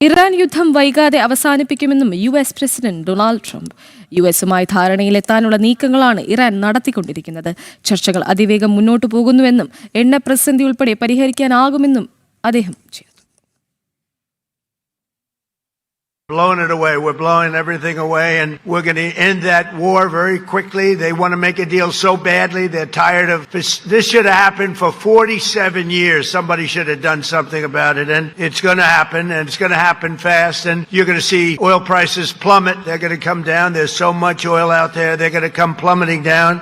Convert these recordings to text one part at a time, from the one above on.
Iran യുദ്ധം വൈകാതെ അവസാനിപ്പിക്കുമെന്നും US പ്രസിഡന്റ് ഡൊണാൾഡ് ട്രംപ്. USുമായി ധാരണയിലെത്താനുള്ള നീക്കങ്ങളാണ് ഇറാൻ നടത്തിക്കൊണ്ടിരിക്കുന്നത്. ചർച്ചകൾ അതിവേഗം മുന്നോട്ടു പോകുന്നുവെന്നും എണ്ണ പ്രതിസന്ധി ഉൾപ്പെടെ പരിഹരിക്കാനാകുമെന്നും അദ്ദേഹം പറഞ്ഞു. Blowing it away. We're blowing everything away, and we're going to end that war very quickly. They want to make a deal so badly. They're tired of this. This should have happened for 47 years. Somebody should have done something about it, and it's going to happen, and it's going to happen fast, and you're going to see oil prices plummet. They're going to come down. There's so much oil out there. They're going to come plummeting down.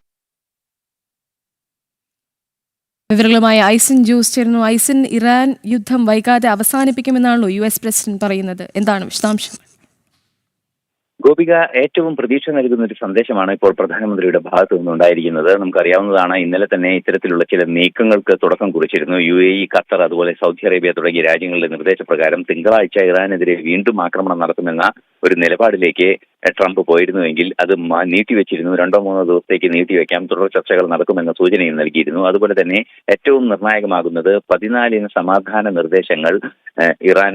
വിവരങ്ങളുമായി ഐസിൻ ജോസ് ചേർന്നു. ഐസിൻ, Iran യുദ്ധം വൈകാതെ അവസാനിപ്പിക്കുമെന്നാണല്ലോ US president പറയുന്നത്. എന്താണ് വിശദാംശം? ഗോപിക, ഏറ്റവും പ്രതീക്ഷ നൽകുന്ന ഒരു സന്ദേശമാണ് ഇപ്പോൾ പ്രധാനമന്ത്രിയുടെ ഭാഗത്തു നിന്നുണ്ടായിരിക്കുന്നത്. നമുക്കറിയാവുന്നതാണ്, ഇന്നലെ തന്നെ ഇത്തരത്തിലുള്ള ചില നീക്കങ്ങൾക്ക് തുടക്കം കുറിച്ചിരുന്നു. UAE, ഖത്തർ, അതുപോലെ സൗദി അറേബ്യ തുടങ്ങിയ രാജ്യങ്ങളുടെ നിർദ്ദേശപ്രകാരം തിങ്കളാഴ്ച ഇറാനെതിരെ വീണ്ടും ആക്രമണം നടത്തുമെന്ന ഒരു നിലപാടിലേക്ക് ട്രംപ് പോയിരുന്നുവെങ്കിൽ അത് നീട്ടിവെച്ചിരുന്നു. 2-3 ദിവസത്തേക്ക് നീട്ടിവെക്കാം, തുടർ ചർച്ചകൾ നടക്കുമെന്ന സൂചനയും നൽകിയിരുന്നു. അതുപോലെ തന്നെ ഏറ്റവും നിർണായകമാകുന്നത് 14 സമാധാന നിർദ്ദേശങ്ങൾ ഇറാൻ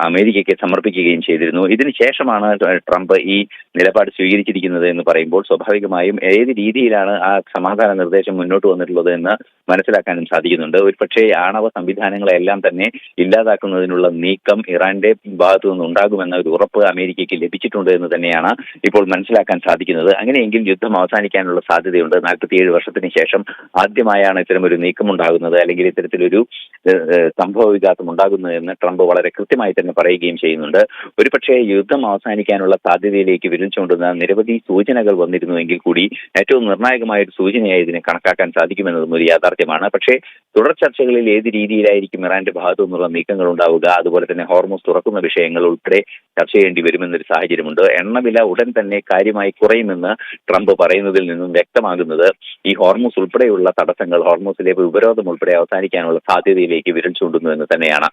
അമേരിക്കയ്ക്ക് സമർപ്പിക്കുകയും ചെയ്തിരുന്നു. ഇതിനുശേഷമാണ് ട്രംപ് ഈ നിലപാട് സ്വീകരിച്ചിരിക്കുന്നത് എന്ന് പറയുമ്പോൾ സ്വാഭാവികമായും ഏത് രീതിയിലാണ് ആ സമാധാന നിർദ്ദേശം മുന്നോട്ട് വന്നിട്ടുള്ളത് എന്ന് മനസ്സിലാക്കാനും സാധിക്കുന്നുണ്ട്. ഒരുപക്ഷേ ആണവ സംവിധാനങ്ങളെല്ലാം തന്നെ ഇല്ലാതാക്കുന്നതിനുള്ള നീക്കം ഇറാന്റെ ഭാഗത്തു നിന്നുണ്ടാകുമെന്ന ഒരു ഉറപ്പ് അമേരിക്കയ്ക്ക് ലഭിച്ചിട്ടുണ്ട് എന്ന് തന്നെയാണ് ഇപ്പോൾ മനസ്സിലാക്കാൻ സാധിക്കുന്നത്. അങ്ങനെയെങ്കിൽ യുദ്ധം അവസാനിക്കാനുള്ള സാധ്യതയുണ്ട്. 47 വർഷത്തിന് ശേഷം ആദ്യമായാണ് ഇത്തരമൊരു നീക്കമുണ്ടാകുന്നത്, അല്ലെങ്കിൽ ഇത്തരത്തിലൊരു സംഭവ വികാസം ഉണ്ടാകുന്നതെന്ന് ട്രംപ് വളരെ കൃത്യമായി തന്നെ പറയുകയും ചെയ്യുന്നുണ്ട്. ഒരുപക്ഷേ യുദ്ധം അവസാനിക്കാനുള്ള സാധ്യതയിലേക്ക് വിരൽ ചൂണ്ടുന്ന നിരവധി സൂചനകൾ വന്നിരുന്നുവെങ്കിൽ കൂടി ഏറ്റവും നിർണായകമായ ഒരു സൂചനയായി ഇതിനെ കണക്കാക്കാൻ സാധിക്കുമെന്നതും ഒരു യാഥാർത്ഥ്യമാണ്. പക്ഷേ തുടർ ചർച്ചകളിൽ ഏത് രീതിയിലായിരിക്കും ഇറാന്റെ ഭാഗത്തു നിന്നുള്ള നീക്കങ്ങൾ ഉണ്ടാവുക, അതുപോലെ തന്നെ ഹോർമൂസ് തുറക്കുന്ന വിഷയങ്ങൾ ഉൾപ്പെടെ ചർച്ച ചെയ്യേണ്ടി വരുമെന്നൊരു സാഹചര്യമുണ്ട്. എണ്ണവില ഉടൻ തന്നെ കാര്യമായി കുറയുമെന്ന് ട്രംപ് പറയുന്നതിൽ നിന്നും വ്യക്തമാകുന്നത് ഈ ഹോർമൂസ് ഉൾപ്പെടെയുള്ള തടസ്സങ്ങൾ, ഹോർമൂസിലെ ഉപരോധം ഉൾപ്പെടെ അവസാനിക്കാനുള്ള സാധ്യതയിലേക്ക് വിരൽ ചൂണ്ടുന്നു എന്ന് തന്നെയാണ്.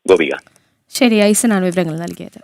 ഗോപിക, ശരി, ഐസനാണ് വിവരങ്ങൾ നൽകിയത്.